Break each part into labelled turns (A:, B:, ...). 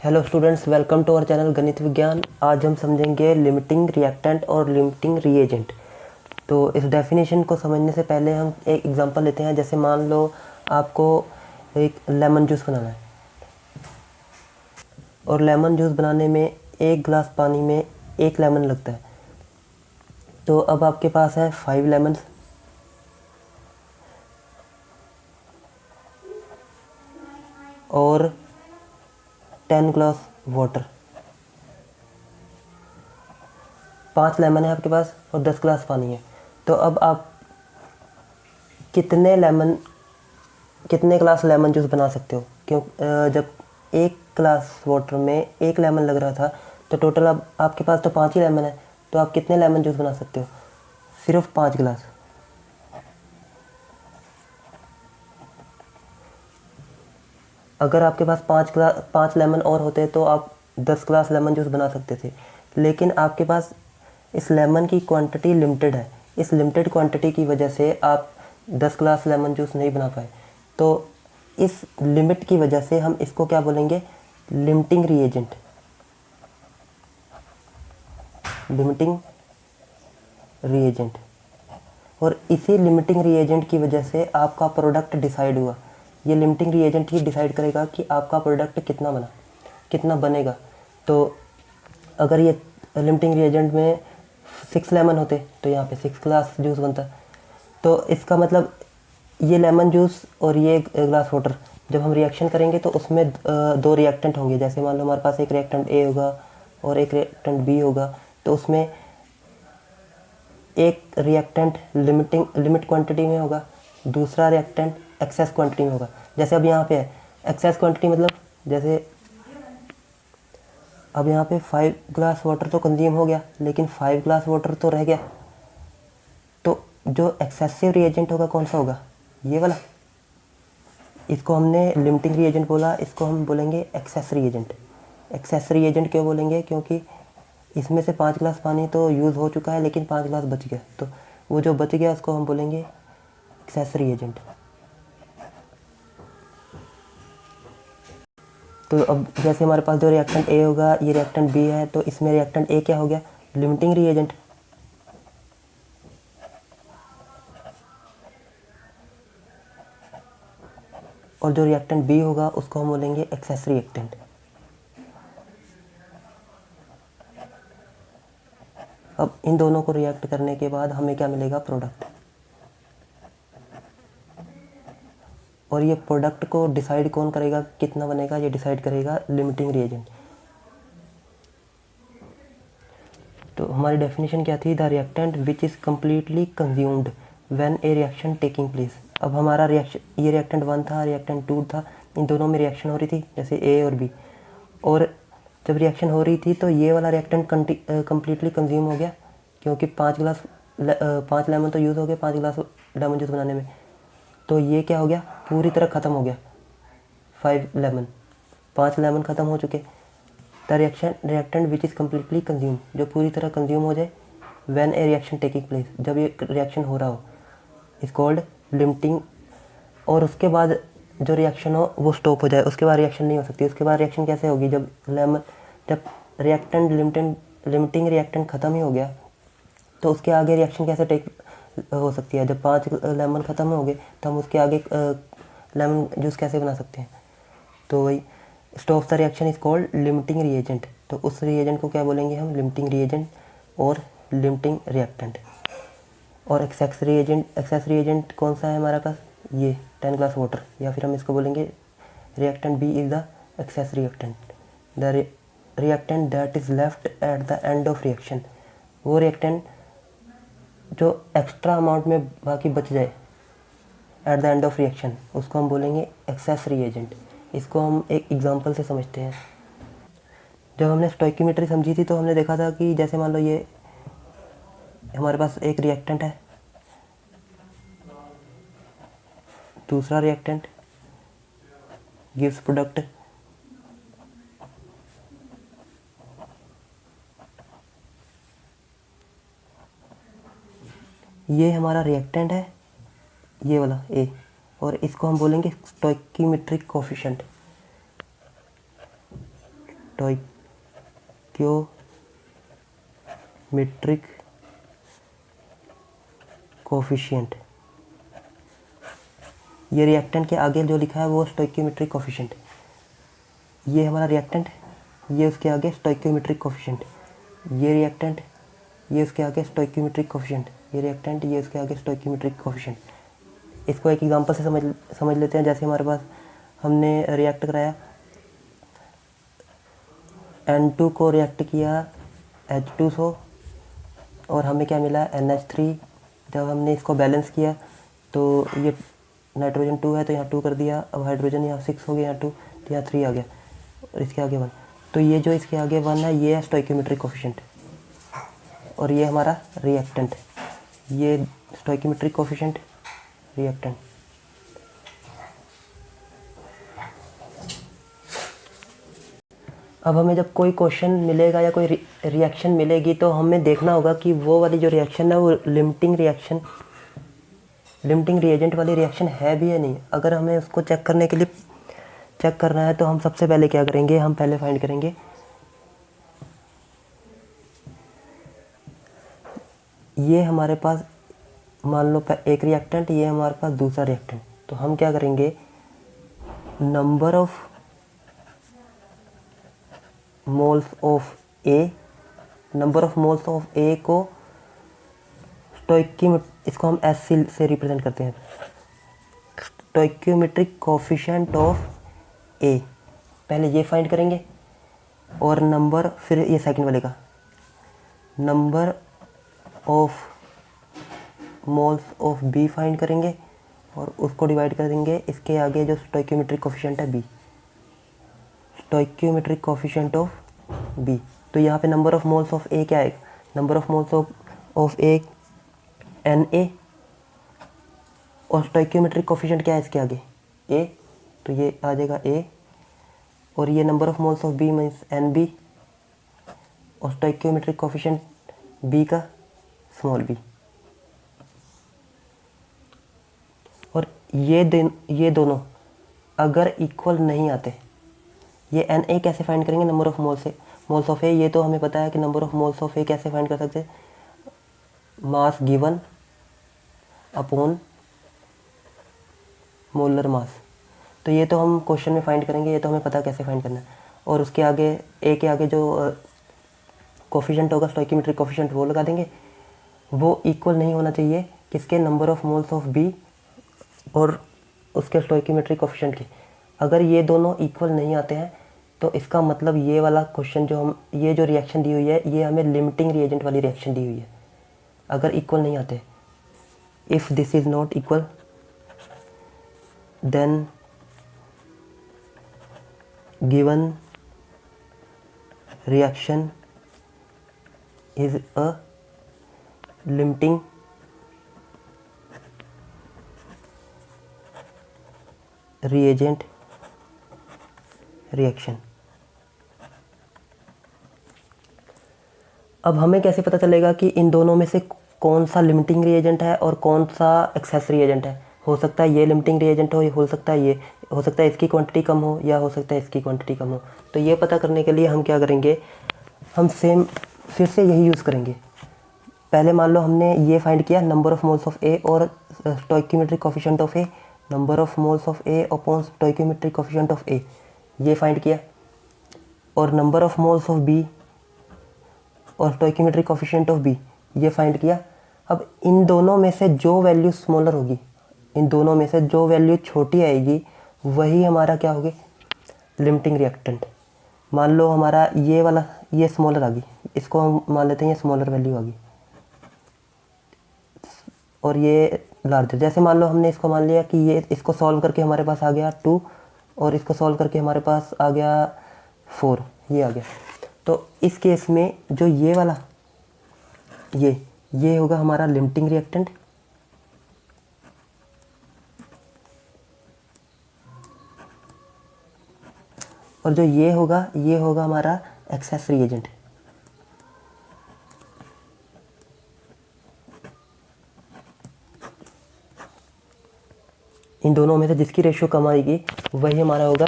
A: Hello students, welcome to our channel Ganit Vigyan. आज हम समझेंगे लिमिटिंग रिएक्टेंट और लिमिटिंग रिएजेंट। तो इस डेफिनेशन को समझने से पहले हम एक एग्जांपल लेते हैं। जैसे मान लो आपको एक लेमन जूस बनाना है और लेमन जूस बनाने में एक गिलास पानी में एक लेमन लगता है। तो अब आपके पास है 5 लेमन और 10 ग्लास वाटर। 5 लेमन है आपके पास और 10 ग्लास पानी है। तो अब आप कितने ग्लास लेमन जूस बना सकते हो? जब एक ग्लास वाटर में एक लेमन लग रहा था तो टोटल अब आपके पास तो 5 ही लेमन है। तो आप कितने लेमन जूस बना सकते हो? सिर्फ 5 गिलास। अगर आपके पास 5 लेमन और होते तो आप 10 ग्लास लेमन जूस बना सकते थे। लेकिन आपके पास इस लेमन की क्वांटिटी लिमिटेड है। इस लिमिटेड क्वांटिटी की वजह से आप 10 ग्लास लेमन जूस नहीं बना पाए। तो इस लिमिट की वजह से हम इसको क्या बोलेंगे? Limiting reagent. Limiting reagent. और इसी लिमिटिंग रिएजेंट की वजह से आपका प्रोडक्ट डिसाइड हुआ। ये लिमिटिंग रिएजेंट ही डिसाइड करेगा कि आपका प्रोडक्ट कितना बनेगा। तो अगर ये लिमिटिंग रिएजेंट में 6 लेमन होते तो यहाँ पे 6 ग्लास जूस बनता। तो इसका मतलब ये लेमन जूस और ये ग्लास वाटर जब हम रिएक्शन करेंगे तो उसमें 2 रिएक्टेंट होंगे। जैसे मान लो हमारे पास एक रिएक्टेंट ए होगा और एक रिएक्टेंट बी होगा। तो उसमें एक रिएक्टेंट लिमिट क्वांटिटी में होगा, दूसरा रिएक्टेंट एक्सेस क्वांटिटी में होगा। जैसे अब यहाँ पे है एक्सेस क्वांटिटी, मतलब जैसे अब यहाँ पे 5 ग्लास वाटर तो कंज्यूम हो गया लेकिन 5 ग्लास वाटर तो रह गया। तो जो एक्सेसिव रिएजेंट होगा कौन सा होगा? ये वाला। इसको हमने लिमिटिंग रिएजेंट बोला, इसको हम बोलेंगे एक्सेस रिएजेंट। एक्सेस रिएजेंट क्यों बोलेंगे? क्योंकि इसमें से 5 गिलास पानी तो यूज़ हो चुका है लेकिन 5 गिलास बच गया। तो वो जो बच गया उसको हम बोलेंगे एक्सेस रिएजेंट। तो अब जैसे हमारे पास जो रिएक्टेंट ए होगा ये रिएक्टेंट बी है, तो इसमें रिएक्टेंट ए क्या हो गया? Limiting reagent. और जो रिएक्टेंट बी होगा उसको हम बोलेंगे एक्सेस रिएक्टेंट। अब इन दोनों को रिएक्ट करने के बाद हमें क्या मिलेगा? प्रोडक्ट। और ये प्रोडक्ट को डिसाइड कौन करेगा कितना बनेगा? ये डिसाइड करेगा लिमिटिंग रिएजेंट। तो हमारी डेफिनेशन क्या थी? The reactant which is completely consumed when A reaction taking place. अब हमारा रिएक्शन, ये रिएक्टेंट 1 था, रिएक्टेंट 2 था, इन दोनों में रिएक्शन हो रही थी जैसे ए और बी। और जब रिएक्शन हो रही थी तो ये वाला रिएक्टेंट कम्प्लीटली कंज्यूम हो गया क्योंकि 5 लेमन तो यूज़ हो गए 5 गिलास लेमन जूस बनाने में। तो ये क्या हो गया? पूरी तरह ख़त्म हो गया। 5 लेमन ख़त्म हो चुके। The reactant which is completely consume, जो पूरी तरह कंज्यूम हो जाए when A reaction taking place, जब ये रिएक्शन हो रहा हो, इज कॉल्ड लिमिटिंग। और उसके बाद जो रिएक्शन हो वो स्टॉप हो जाए, उसके बाद रिएक्शन नहीं हो सकती। उसके बाद रिएक्शन कैसे होगी? जब रिएक्टेंट लिमिटिंग रिएक्टेंट ख़त्म ही हो गया तो उसके आगे रिएक्शन कैसे टेक हो सकती है? जब 5 लेमन ख़त्म हो गए तो हम उसके आगे लेमन जूस कैसे बना सकते हैं? तो वही stop the reaction is called limiting reagent. तो उस रिएजेंट को क्या बोलेंगे हम? लिमिटिंग रिएजेंट और लिमिटिंग रिएक्टेंट। और एक्सेस रिएजेंट कौन सा है हमारे पास? ये 10 ग्लास वाटर, या फिर हम इसको बोलेंगे reactant B is the excess reactant. The reactant that is left at the end of reaction, वो रिएक्टेंट जो एक्स्ट्रा अमाउंट में बाकी बच जाए at the end of reaction, उसको हम बोलेंगे एक्सेस रिएजेंट। इसको हम एक एग्जांपल से समझते हैं। जब हमने स्टोइकियोमेट्री समझी थी तो हमने देखा था कि जैसे मान लो ये हमारे पास एक रिएक्टेंट है, दूसरा रिएक्टेंट गिव्स प्रोडक्ट, ये हमारा रिएक्टेंट है ये वाला ए, और इसको हम बोलेंगे स्टोइकियोमेट्रिक कोफिशिएंट। स्टोइक्योमेट्रिक कोफिशिएंट। ये रिएक्टेंट के आगे जो लिखा है वो स्टोइक्योमेट्रिक कोफिशिएंट। ये हमारा रिएक्टेंट, ये उसके आगे स्टोइक्योमेट्रिक कोफिशिएंट। ये रिएक्टेंट, ये उसके आगे स्टोइक्योमेट्रिक कोफिशिएंट। ये रिएक्टेंट, ये उसके आगे स्टोइक्योमेट्रिक कोफिशिएंट। इसको एक एग्जांपल से समझ लेते हैं। जैसे हमारे पास हमने रिएक्ट कराया, N2 को रिएक्ट किया H2SO और हमें क्या मिला NH3। जब हमने इसको बैलेंस किया तो ये नाइट्रोजन 2 है तो यहाँ 2 कर दिया, अब हाइड्रोजन यहाँ 6 हो गया, यहाँ 2 तो यहाँ 3 आ गया और इसके आगे 1। तो ये जो इसके आगे 1 है ये है स्टोइक्योमेट्रिक कोफिशिएंट और ये हमारा रिएक्टेंट। ये स्टोइक्योमेट्रिक कोफिशिएंट, रिएक्टेंट। अब हमें जब कोई क्वेश्चन मिलेगा या कोई रिएक्शन मिलेगी तो हमें देखना होगा कि वो वाली जो रिएक्शन है वो लिमिटिंग रिएजेंट वाली रिएक्शन है भी या नहीं। अगर हमें उसको चेक करने के लिए चेक करना है तो हम सबसे पहले क्या करेंगे, हम पहले फाइंड करेंगे ये हमारे पास मान लो एक रिएक्टेंट, ये हमारे पास दूसरा रिएक्टेंट। तो हम क्या करेंगे, नंबर ऑफ मोल्स ऑफ ए को इसको हम एस से रिप्रेजेंट करते हैं, स्टोइक्योमेट्रिक कोफिशिएंट ऑफ ए। पहले ये फाइंड करेंगे और नंबर, फिर ये सेकंड वाले का number of moles of B find करेंगे और उसको डिवाइड कर देंगे इसके आगे जो स्टोइक्योमेट्रिक कोफिशिएंट है B, stoichiometric coefficient of B. तो यहाँ पे number of moles of A क्या है, number of moles of A Na और स्टोइक्योमेट्रिक कोफिशिएंट क्या है इसके आगे ए, तो ये आ जाएगा ए। और ये number of moles of B means Nb और स्टोइक्योमेट्रिक कोफिशिएंट बी का स्मॉल बी। और ये दोनों अगर इक्वल नहीं आते, ये Na कैसे फाइंड करेंगे, number of moles of A. ये तो हमें पता है कि नंबर ऑफ मोल्स ऑफ ए कैसे फाइंड कर सकते हैं, mass given upon molar mass. तो ये तो हम क्वेश्चन में फाइंड करेंगे, ये तो हमें पता कैसे फाइंड करना है। और उसके आगे ए के आगे जो कोफिशिएंट होगा स्टोइक्योमेट्रिक कोफिशिएंट वो लगा देंगे। वो इक्वल नहीं होना चाहिए किसके, number of moles of B और उसके स्टोइक्योमेट्रिक कोफिशिएंट के। अगर ये दोनों इक्वल नहीं आते हैं तो इसका मतलब ये वाला क्वेश्चन ये जो रिएक्शन दी हुई है ये हमें लिमिटिंग रिएजेंट वाली रिएक्शन दी हुई है। अगर इक्वल नहीं आते, if this is not equal then given reaction is a limiting reagent reaction. अब हमें कैसे पता चलेगा कि इन दोनों में से कौन सा लिमिटिंग रिएजेंट है और कौन सा एक्सेस रिएजेंट है। हो सकता है ये लिमिटिंग रिएजेंट हो, हो सकता है ये, हो सकता है इसकी क्वांटिटी कम हो या हो सकता है इसकी क्वांटिटी कम हो। तो ये पता करने के लिए हम क्या करेंगे, हम सेम फिर से यही यूज़ करेंगे। पहले मान लो हमने ये फाइंड किया number of moles of A और stoichiometric coefficient of A, number of moles of A upon stoichiometric coefficient of A, ये फाइंड किया। और number of moles of B और स्टोइक्योमेट्रिक कोफिशिएंट ऑफ बी ये फाइंड किया। अब इन दोनों में से जो वैल्यू स्मॉलर होगी, इन दोनों में से जो वैल्यू छोटी आएगी वही हमारा क्या होगी, लिमिटिंग रिएक्टेंट। मान लो हमारा ये वाला ये स्मॉलर आ गई, इसको हम मान लेते हैं ये स्मॉलर वैल्यू आ गई और ये लार्जर। जैसे मान लो हमने इसको मान लिया कि ये इसको सॉल्व करके हमारे पास आ गया 2 और इसको सॉल्व करके हमारे पास आ गया 4, ये आ गया। तो इस केस में जो ये वाला ये होगा हमारा लिमिटिंग रिएक्टेंट और जो ये होगा हमारा एक्सेस रिएजेंट। इन दोनों में से जिसकी रेशियो कम आएगी वही हमारा होगा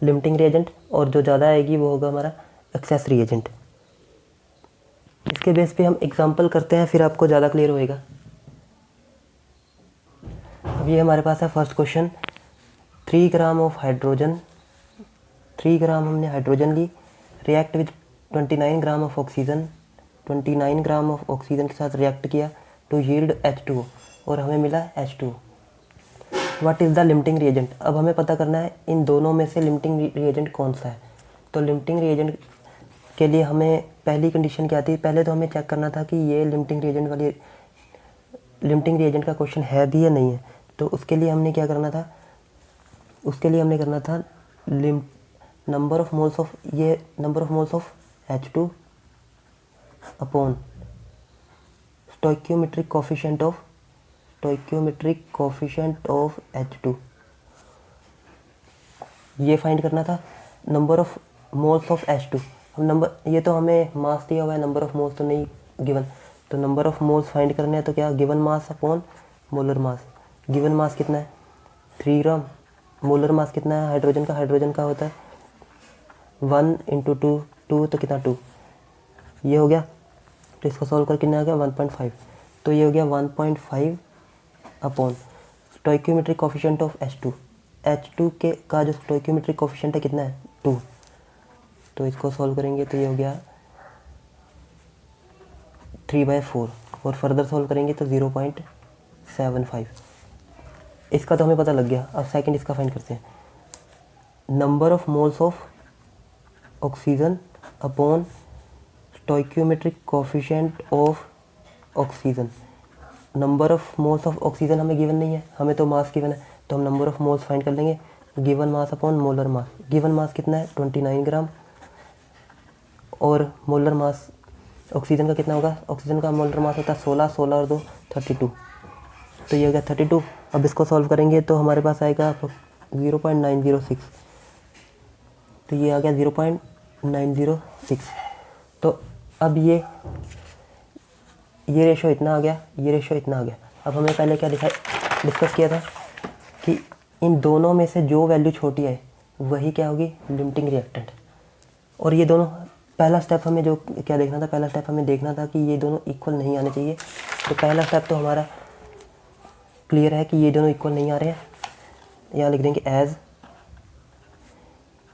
A: लिमिटिंग रिएजेंट, और जो ज़्यादा आएगी वो होगा हमारा एक्सेस रिएजेंट। इसके बेस पे हम एग्जांपल करते हैं, फिर आपको ज़्यादा क्लियर होएगा। अब ये हमारे पास है first question, 3 gram of hydrogen, 3 gram हमने हाइड्रोजन ली, react with 29 gram of oxygen, 29 gram of oxygen के साथ रिएक्ट किया टू यील्ड H2O, और हमें मिला H2O। What is the limiting reagent? अब हमें पता करना है इन दोनों में से लिमिटिंग रिएजेंट कौन सा है। तो लिमिटिंग रिएजेंट के लिए हमें पहली कंडीशन क्या थी, पहले तो हमें चेक करना था कि ये लिमिटिंग रिएजेंट का क्वेश्चन है भी या नहीं है। तो उसके लिए हमने क्या करना था, उसके लिए हमने करना था number of moles of H2 upon stoichiometric coefficient of H2, ये फाइंड करना था। Number of moles of H2, हम नंबर, ये तो हमें मास दिया हुआ है, नंबर ऑफ मोल्स तो नहीं गिवन, तो नंबर ऑफ मोल्स फाइंड करने हैं। तो क्या, given mass upon molar mass. Given mass कितना है 3 ग्राम, मोलर मास कितना है हाइड्रोजन का होता है 1 × 2 तो कितना 2, ये हो गया। तो इसको सॉल्व कर कितना आ गया 1.5, तो ये हो गया 1.5 upon stoichiometric coefficient of H2 के का जो स्टोइकियोमेट्रिक कोफिशिएंट है कितना है 2, तो इसको सॉल्व करेंगे तो ये हो गया 3/4, और फर्दर सॉल्व करेंगे तो 0.75। इसका तो हमें पता लग गया। अब सेकंड इसका फाइंड करते हैं, number of moles of oxygen upon stoichiometric coefficient of oxygen. Number of moles of oxygen हमें गिवन नहीं है, हमें तो मास गिवन है, तो हम नंबर ऑफ मोल्स फाइंड कर लेंगे। Given mass upon molar mass, given mass कितना है 29 ग्राम, और मोलर मास ऑक्सीजन का कितना होगा, ऑक्सीजन का मोलर मास होता है 16 और 2 32, तो ये हो गया 32। अब इसको सॉल्व करेंगे तो हमारे पास आएगा 0.906, तो ये आ गया 0.906। तो अब ये रेशो इतना आ गया, ये रेशो इतना आ गया। अब हमें पहले क्या डिस्कस किया था कि इन दोनों में से जो वैल्यू छोटी है वही क्या होगी, लिमिटिंग रिएक्टेंट। और ये दोनों, पहला स्टेप हमें जो क्या देखना था, पहला स्टेप हमें देखना था कि ये दोनों इक्वल नहीं आने चाहिए। तो पहला स्टेप तो हमारा क्लियर है कि ये दोनों इक्वल नहीं आ रहे हैं। यहाँ लिख देंगे as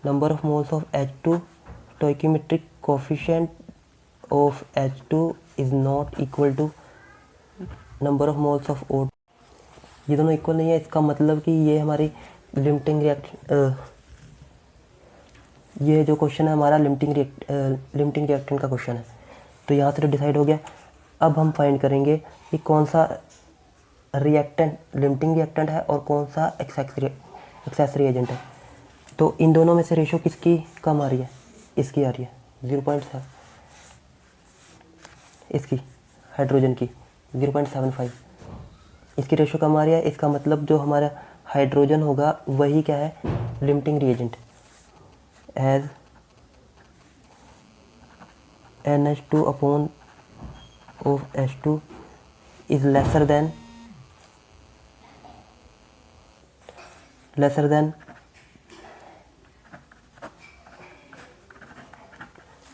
A: number of moles of H2 stoichiometric coefficient of H2 is not equal to number of moles of O2। ये दोनों इक्वल नहीं है, इसका मतलब कि ये हमारी लिमिटिंग ये जो क्वेश्चन है हमारा लिमिटिंग रिएक्टेंट का क्वेश्चन है। तो यहाँ से तो डिसाइड हो गया। अब हम फाइंड करेंगे कि कौन सा रिएक्टेंट लिमिटिंग रिएक्टेंट है और कौन सा एक्सेस रिएजेंट है। तो इन दोनों में से रेशो किसकी कम आ रही है, इसकी आ रही है 0.7, इसकी हाइड्रोजन की 0.75, इसकी रेशो कम आ रही है। इसका मतलब जो हमारा हाइड्रोजन होगा वही क्या है, limiting reagent. As NH2 upon of H2 is lesser than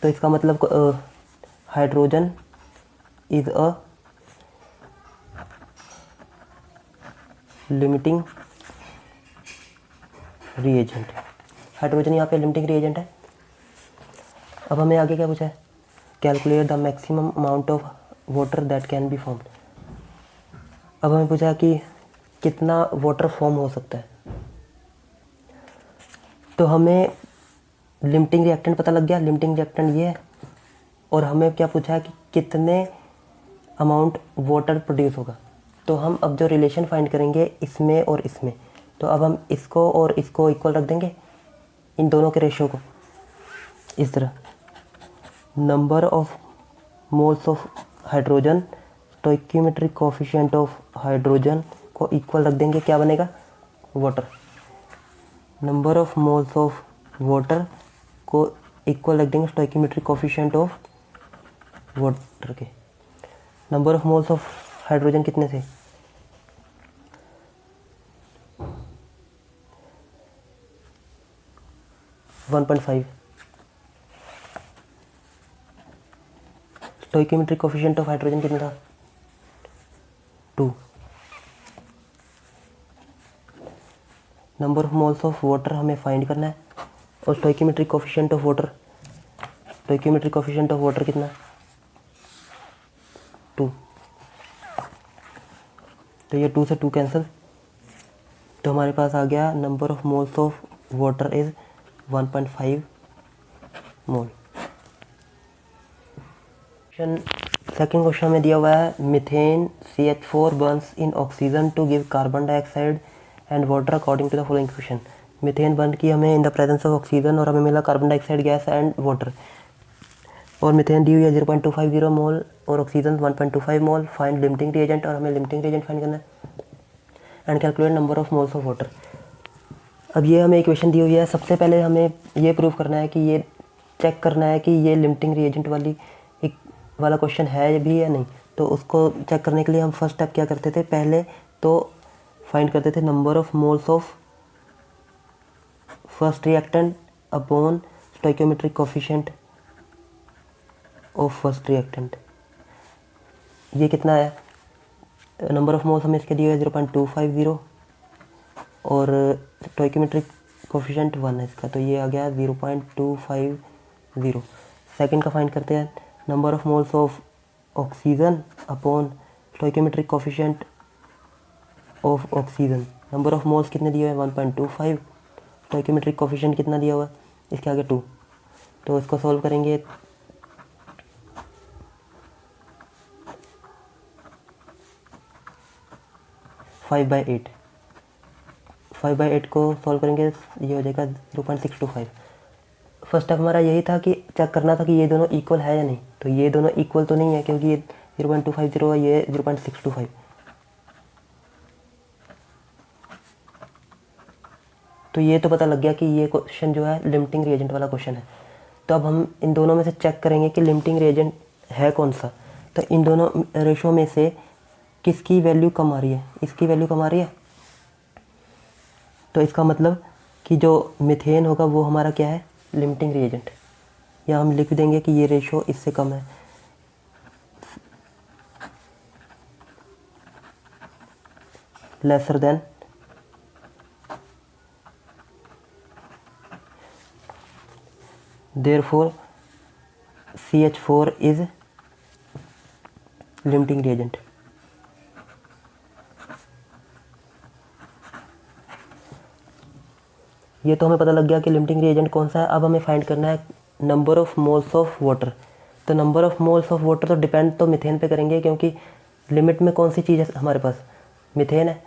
A: तो इसका मतलब hydrogen is a limiting reagent. Hydrogen यहाँ पे लिमिटिंग रिएजेंट है। अब हमें आगे क्या पूछा है, calculate the maximum amount of water that can be formed. अब हमें पूछा कि कितना वाटर फॉर्म हो सकता है। तो हमें लिमिटिंग रिएक्टेंट पता लग गया, लिमिटिंग रिएक्टेंट ये है, और हमें क्या पूछा है कि कितने अमाउंट वाटर प्रोड्यूस होगा। तो हम अब जो रिलेशन फाइंड करेंगे इसमें और इसमें, तो अब हम इसको और इसको इक्वल रख देंगे, इन दोनों के रेशियो को इस तरह। Number of moles of hydrogen stoichiometric coefficient of hydrogen को इक्वल रख देंगे, क्या बनेगा, water. Number of moles of water को इक्वल रख देंगे स्टोइकियोमेट्रिक कोफिशिएंट ऑफ वाटर के। Number of moles of hydrogen कितने थे, 1.5। स्टोइकियोमेट्रिक कोफिशिएंट ऑफ हाइड्रोजन कितना था? 2। Number of moles of water हमें फाइंड करना है, और stoichiometric coefficient of water, stoichiometric coefficient of water कितना? 2। तो ये 2 से 2 कैंसिल, तो हमारे पास आ गया number of moles of water is 1.5 mole. Second question में दिया हुआ है methane CH4 burns in oxygen to give carbon dioxide and water according to the following equation. Methane burn की हमें in the presence of oxygen और हमें मिला carbon dioxide gas and water, और मीथेन दी हुई है 0.250 मोल और ऑक्सीजन 1.25 मोल। फाइंड लिमिटिंग रिएजेंट, और हमें लिमिटिंग रिएजेंट फाइंड करना है, and calculate number of moles of water. अब ये हमें इक्वेशन दी हुई है, सबसे पहले हमें ये प्रूव करना है कि ये चेक करना है कि ये लिमिटिंग रिएजेंट वाला क्वेश्चन है भी या नहीं। तो उसको चेक करने के लिए हम फर्स्ट स्टेप क्या करते थे, पहले तो फाइंड करते थे number of moles of first reactant upon stoichiometric coefficient of first reactant. ये कितना है? नंबर ऑफ मोल्स हमें इसके दिए हुए 0.250 और स्टोइकियोमेट्रिक कोफिशिएंट 1 है इसका, तो ये आ गया 0.250। सेकंड का फाइंड करते हैं number of moles of oxygen upon stoichiometric coefficient of oxygen. Number of moles कितने दिए हुए हैं? 1.25। स्टोइकियोमेट्रिक कोफिशिएंट कितना दिया हुआ है? इसके आगे 2। तो इसको सॉल्व करेंगे, फाइव बाई एट को सॉल्व करेंगे, ये हो जाएगा 0.625। फर्स्ट स्टेप हमारा यही था कि चेक करना था कि ये दोनों इक्वल है या नहीं। तो ये दोनों इक्वल तो नहीं है, क्योंकि ये 0.250 है, ये 0.625। तो ये तो पता लग गया कि ये क्वेश्चन जो है लिमिटिंग रिएजेंट वाला क्वेश्चन है। तो अब हम इन दोनों में से चेक करेंगे कि लिमिटिंग रिएजेंट है कौन सा। तो इन दोनों रेशो में से किसकी वैल्यू कम आ रही है? इसकी वैल्यू कम आ रही है, तो इसका मतलब कि जो मीथेन होगा वो हमारा क्या है? Limiting reagent. या हम लिख देंगे कि ये रेशो इससे कम है, lesser than therefore CH4 is limiting reagent। ये तो हमें पता लग गया कि लिमिटिंग रिएजेंट कौन सा है। अब हमें फाइंड करना है number of moles of water. तो number of moles of water तो डिपेंड तो मीथेन पे करेंगे, क्योंकि लिमिट में कौन सी चीज़ है हमारे पास? मीथेन है।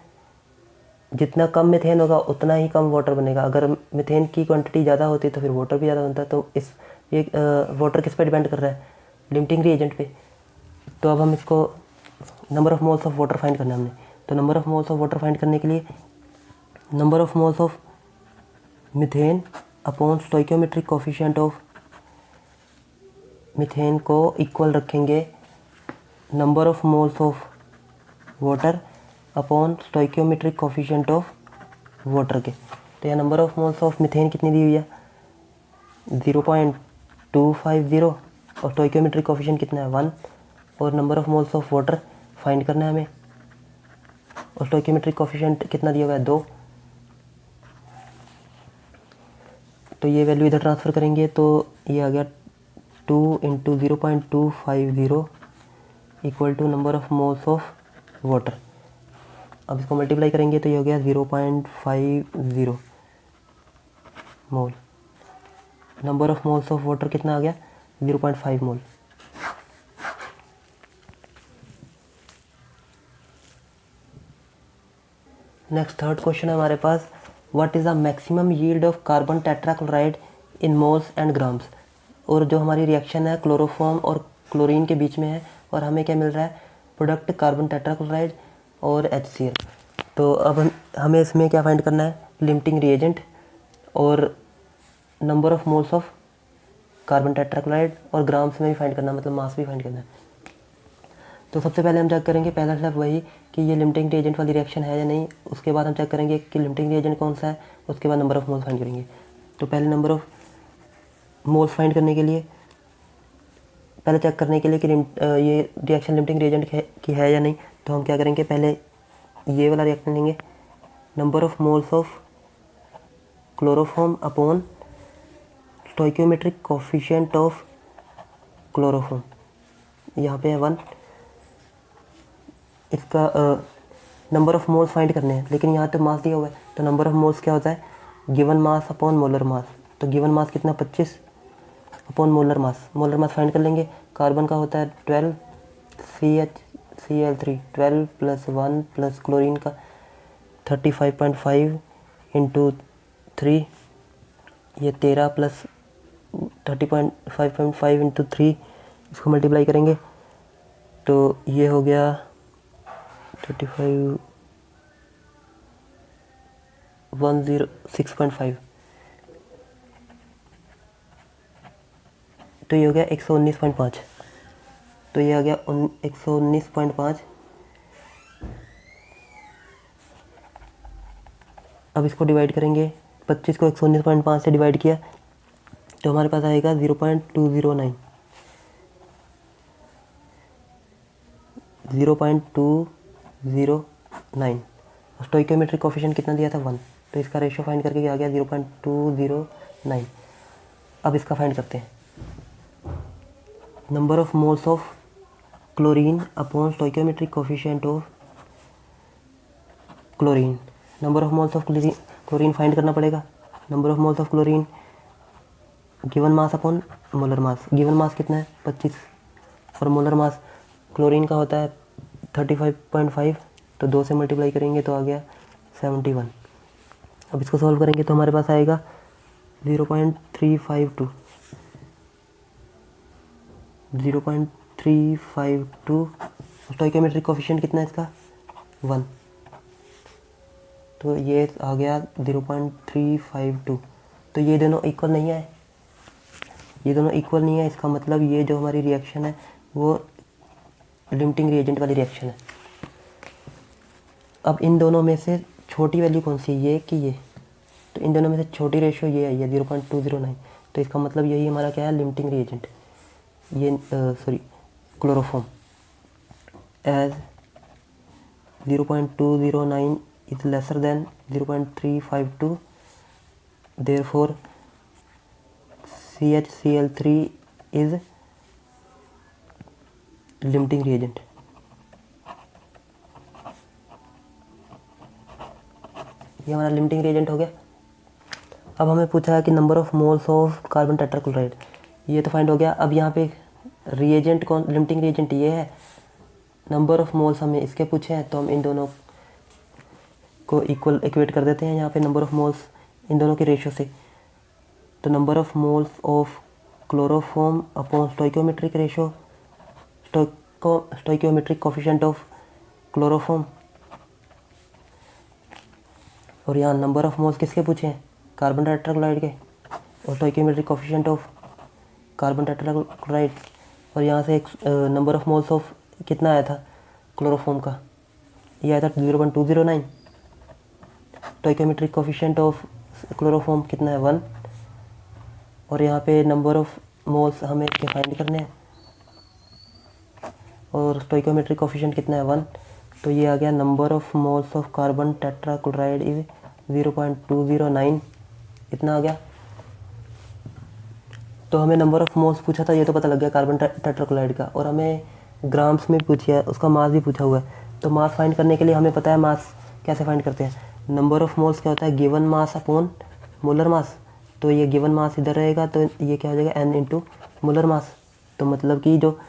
A: जितना कम मीथेन होगा उतना ही कम वाटर बनेगा। अगर मीथेन की क्वांटिटी ज़्यादा होती है तो फिर वाटर भी ज़्यादा बनता है। तो इस ये वाटर किस पे डिपेंड कर रहा है? लिमिटिंग रिएजेंट पे। तो अब हम इसको number of moles of water find करना है हमने। तो number of moles of water find करने के लिए number of moles of methane upon stoichiometric coefficient of methane को इक्वल रखेंगे number of moles of water upon stoichiometric coefficient of water के। तो यहाँ number of moles of methane कितनी दी हुई है? 0.250 और स्टोइकियोमेट्रिक कोफिशिएंट कितना है? 1। और number of moles of water find करना है हमें, और स्टोइकियोमेट्रिक कोफिशिएंट कितना दिया हुआ है? 2। तो ये वैल्यू इधर ट्रांसफ़र करेंगे तो ये आ गया 2 × 0.250 equal to number of moles of water. अब इसको मल्टीप्लाई करेंगे तो ये हो गया 0.50 mole. Number of moles of water कितना आ गया? 0.5 मोल। नेक्स्ट थर्ड क्वेश्चन है हमारे पास, what is the maximum yield of carbon tetrachloride in moles and grams. और जो हमारी रिएक्शन है क्लोरोफॉर्म और क्लोरीन के बीच में है, और हमें क्या मिल रहा है? प्रोडक्ट कार्बन टेट्राक्लोराइड और HCl। तो अब हमें इसमें क्या फाइंड करना है? लिमिटिंग रिएजेंट और number of moles of carbon tetrachloride, और ग्राम्स में भी फाइंड करना, मतलब मास भी फाइंड करना है। तो सबसे पहले हम चेक करेंगे, पहला स्टेप वही कि ये लिमिटिंग रिएजेंट वाली रिएक्शन है या नहीं। उसके बाद हम चेक करेंगे कि लिमिटिंग रिएजेंट कौन सा है, उसके बाद नंबर ऑफ मोल्स फाइंड करेंगे। तो पहले नंबर ऑफ मोल्स फाइंड करने के लिए, पहले चेक करने के लिए कि ये रिएक्शन लिमिटिंग रिएजेंट की है या नहीं, तो हम क्या करेंगे, पहले ये वाला रिएक्शन लेंगे, number of moles of chloroform upon stoichiometric coefficient of chloroform, यहाँ पे है 1। इसका नंबर ऑफ मोल्स फाइंड करने हैं, लेकिन यहाँ तो मास दिया हुआ है, तो नंबर ऑफ मोल्स क्या होता है, given mass upon molar mass. तो गिवन मास कितना 25 upon molar mass, molar mass find कर लेंगे। कार्बन का होता है 12 CH Cl3 12 + 1 प्लस क्लोरीन का 35.5 इंटू 3, ये 13 प्लस 30.5 इंटू 3, इसको मल्टीप्लाई करेंगे तो ये हो गया 35 106.5, तो ये हो गया 119.5, तो ये आ गया 119.5। अब इसको डिवाइड करेंगे, 25 को 119.5 से डिवाइड किया तो हमारे पास आएगा 0.209, 0.209। स्टोइकियोमेट्रिक कोफिशिएंट कितना दिया था 1, तो इसका रेशियो फाइंड करके आ गया 0.209। अब इसका फाइंड करते हैं, number of moles of chlorine upon stoichiometric coefficient of chlorine. Number of moles of chlorine find करना पड़ेगा। Number of moles of chlorine given mass upon molar mass. Given mass कितना है 25 और मोलर मास क्लोरीन का होता है 35.5, तो 2 से मल्टीप्लाई करेंगे तो आ गया 71। अब इसको सॉल्व करेंगे तो हमारे पास आएगा 0.352, 0.352। स्टोइकियोमेट्रिक कोफिशिएंट कितना है इसका 1, तो ये आ गया 0.352। तो ये दोनों इक्वल नहीं है, ये दोनों इक्वल नहीं है, इसका मतलब ये जो हमारी रिएक्शन है वो लिमिटिंग रिएजेंट वाली रिएक्शन है। अब इन दोनों में से छोटी वैल्यू कौन सी है, ये कि ये, तो इन दोनों में से छोटी रेशियो ये आई है 0.209, तो इसका मतलब यही हमारा क्या है लिमिटिंग रिएजेंट, ये chloroform as 0.209 is lesser than 0.352, therefore CHCl3 is limiting reagent। ये हमारा लिमिटिंग रिएजेंट हो गया। अब हमें पूछा है कि number of moles of carbon tetrachloride, ये तो फाइंड हो गया। अब यहाँ पे रिएजेंट कौन, लिमिटिंग रिएजेंट ये है, नंबर ऑफ मोल्स हमें इसके पूछे हैं, तो हम इन दोनों को इक्वल इक्वेट कर देते हैं यहाँ पे नंबर ऑफ मोल्स इन दोनों के रेशियो से। तो number of moles of chloroform upon stoichiometric ratio, stoichiometric coefficient of chloroform, और यहाँ नंबर ऑफ मोल्स किसके पूछे हैं, कार्बन टेट्राक्लोराइड के, और stoichiometric coefficient of carbon tetrachloride, और यहाँ से एक नंबर ऑफ मोल्स ऑफ कितना आया था क्लोरोफॉर्म का, ये आया था 0.209। स्टोइकियोमेट्रिक कोफिशिएंट ऑफ क्लोरोफॉर्म कितना है 1, और यहाँ पे नंबर ऑफ मोल्स हमें इसके फाइंड करने हैं, और स्टोइकियोमेट्रिक कोफिशिएंट कितना है 1, तो ये आ गया number of moles of carbon tetrachloride is 0.209, इतना आ गया। तो हमें नंबर ऑफ मोल्स पूछा था, ये तो पता लग गया कार्बन टेट्राक्लोराइड का, और हमें ग्राम्स में पूछा है, उसका मास भी पूछा हुआ है। तो मास फाइंड करने के लिए हमें पता है मास कैसे फाइंड करते हैं, नंबर ऑफ मोल्स क्या होता है given mass upon molar mass, तो ये गिवन मास इधर रहेगा तो ये क्या हो जाएगा n इंटू मोलर मास, तो मतलब कि जो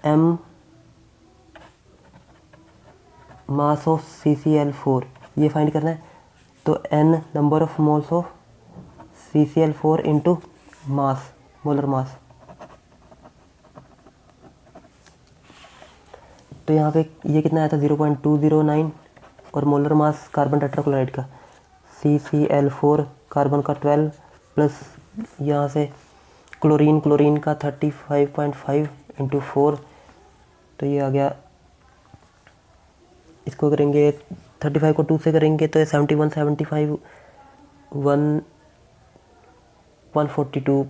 A: m मास ऑफ CCl4 ये फाइंड करना है, तो n number of moles of CCl4 into mass molar mass. तो यहाँ पे ये कितना आया था 0.209, और मोलर मास कार्बन टेट्राक्लोराइड का CCl4 कार्बन का 12 प्लस यहाँ से क्लोरीन का 35.5 इंटू 4, तो ये आ गया, इसको करेंगे 35 को 2 से करेंगे तो 71 75 142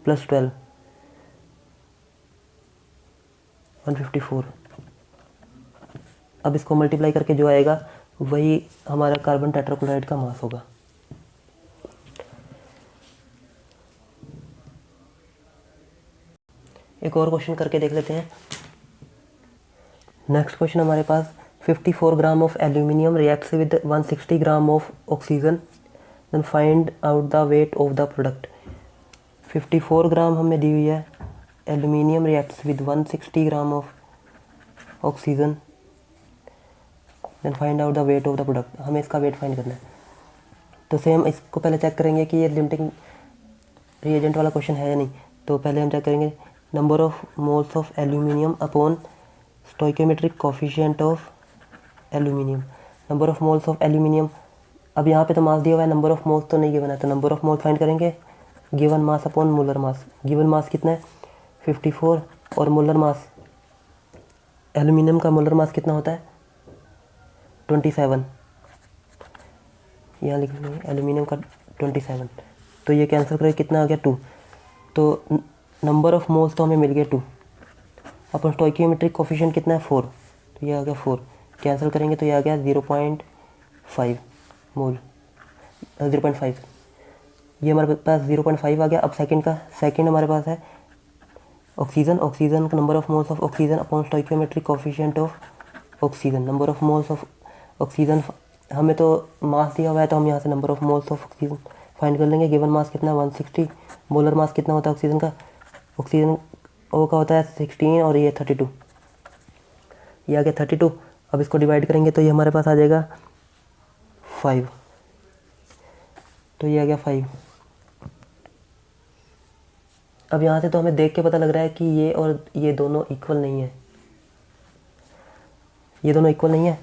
A: प्लस 12 154। अब इसको मल्टीप्लाई करके जो आएगा वही हमारा कार्बन टेट्राक्लोराइड का मास होगा। एक और क्वेश्चन करके देख लेते हैं। नेक्स्ट क्वेश्चन हमारे पास 54 gram of aluminium reacts with 160 gram of oxygen, then find out the weight of the product. 54 gram हमें दी हुई है, aluminium reacts with 160 gram of oxygen, then find out the weight of the product. हमें इसका weight find करना है। तो same इसको पहले चेक करेंगे कि ये लिमिटिंग रिएजेंट वाला क्वेश्चन है या नहीं। तो पहले हम चेक करेंगे number of moles of aluminium upon stoichiometric coefficient of aluminium. Number of moles of aluminium, अब यहाँ पे तो मास दिया हुआ है, नंबर ऑफ मोल्स तो नहीं गिवन है, तो नंबर ऑफ मोल्स फाइंड करेंगे given mass upon molar mass. Given mass कितना है 54 और मोलर मास, एल्यूमिनियम का मोलर मास कितना होता है 27। यहाँ लिख लेंगे एल्यूमिनियम का 27। तो ये कैंसिल करके कितना आ गया 2। तो नंबर ऑफ मोल्स तो हमें मिल गया 2 अपन स्टोइकियोमेट्रिक कोफिशिएंट कितना है 4, तो ये आ गया 4। कैंसिल करेंगे तो ये आ गया 0.5 मोल, 0.5। ये हमारे पास 0.5 आ गया। अब सेकंड हमारे पास है ऑक्सीजन। ऑक्सीजन का number of moles of oxygen upon stoichiometric coefficient of oxygen. Number of moles of oxygen, हमें तो मास दिया हुआ है तो हम यहाँ से number of moles of oxygen find कर लेंगे। गिवन मास कितना है 160, मोलर मास कितना होता है ऑक्सीजन का, ऑक्सीजन ओ का होता है 16 और ये 32, ये आ गया 32। अब इसको डिवाइड करेंगे तो ये हमारे पास आ जाएगा 5, तो ये आ गया 5। अब यहाँ से तो हमें देख के पता लग रहा है कि ये और ये दोनों इक्वल नहीं है, ये दोनों इक्वल नहीं है।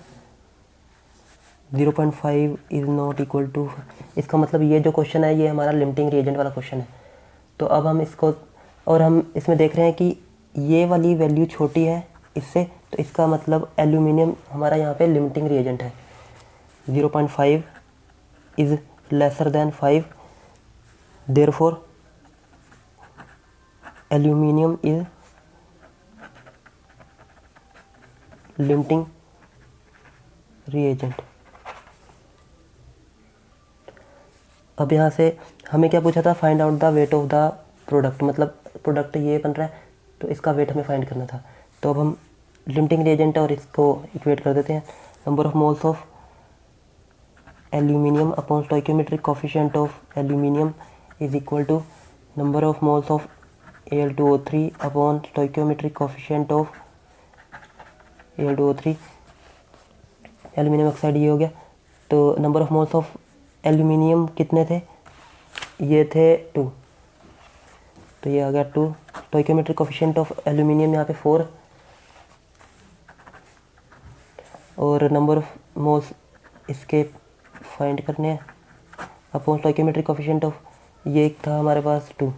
A: 0.5 इज़ नॉट इक्वल टू, इसका मतलब ये जो क्वेश्चन है ये हमारा लिमिटिंग रिएजेंट वाला क्वेश्चन है। तो अब हम इसको, और हम इसमें देख रहे हैं कि ये वाली वैल्यू छोटी है इससे, तो इसका मतलब एल्यूमिनियम हमारा यहाँ पे लिमिटिंग रिएजेंट है। 0.5 is lesser than 5, therefore aluminium is limiting reagent. अब यहाँ से हमें क्या पूछा था, find out the weight of the product, मतलब प्रोडक्ट ये बन रहा है तो इसका वेट हमें फाइंड करना था। तो अब हम लिमिटिंग रिएजेंट और इसको इक्वेट कर देते हैं। Number of moles of aluminium upon stoichiometric coefficient of aluminium is equal to number of moles of Al2O3 upon stoichiometric coefficient of Al2O3, aluminium oxide ये हो गया। तो number of moles of aluminium कितने थे, ये थे 2, तो ये आ गया 2। स्टोइकियोमेट्रिक कोफिशिएंट ऑफ एल्यूमिनियम यहाँ पे 4, और नंबर ऑफ मोल्स इसके फाइंड करने हैं अपॉन स्टोइकियोमेट्रिक कोफिशिएंट ऑफ, ये एक था हमारे पास 2,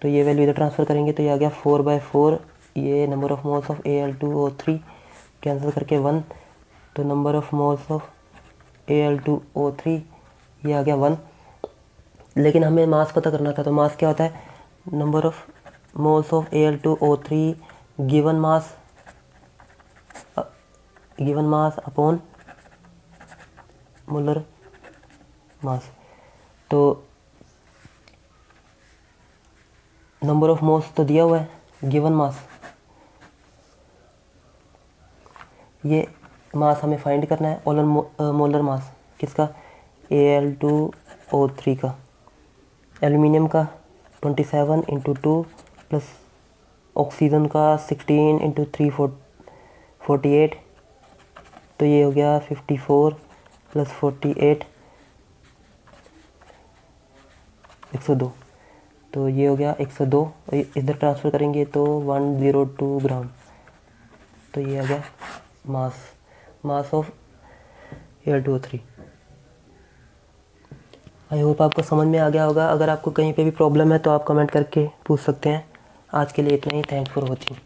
A: तो ये वैल्यू इधर ट्रांसफ़र करेंगे तो ये आ गया 4/4। ये number of moles of Al2O3 cancel करके 1, तो number of moles of Al2O3 ये आ गया 1। लेकिन हमें मास पता करना था, तो मास क्या होता है, number of moles of Al2O3 given mass upon molar mass. तो नंबर ऑफ मोल्स तो दिया हुआ है, गिवन मास, ये मास हमें फाइंड करना है। मोलर मास किसका, Al2O3 का, एल्यूमिनियम का 27 × 2 प्लस ऑक्सीजन का 16 × 3 48, तो ये हो गया 54 + 48 102, तो ये हो गया 102। इधर ट्रांसफ़र करेंगे तो 102 ग्राम, तो ये आ गया mass of Al2O3। I hope आपको समझ में आ गया होगा। अगर आपको कहीं पे भी प्रॉब्लम है तो आप कमेंट करके पूछ सकते हैं। आज के लिए इतना ही। Thanks for watching.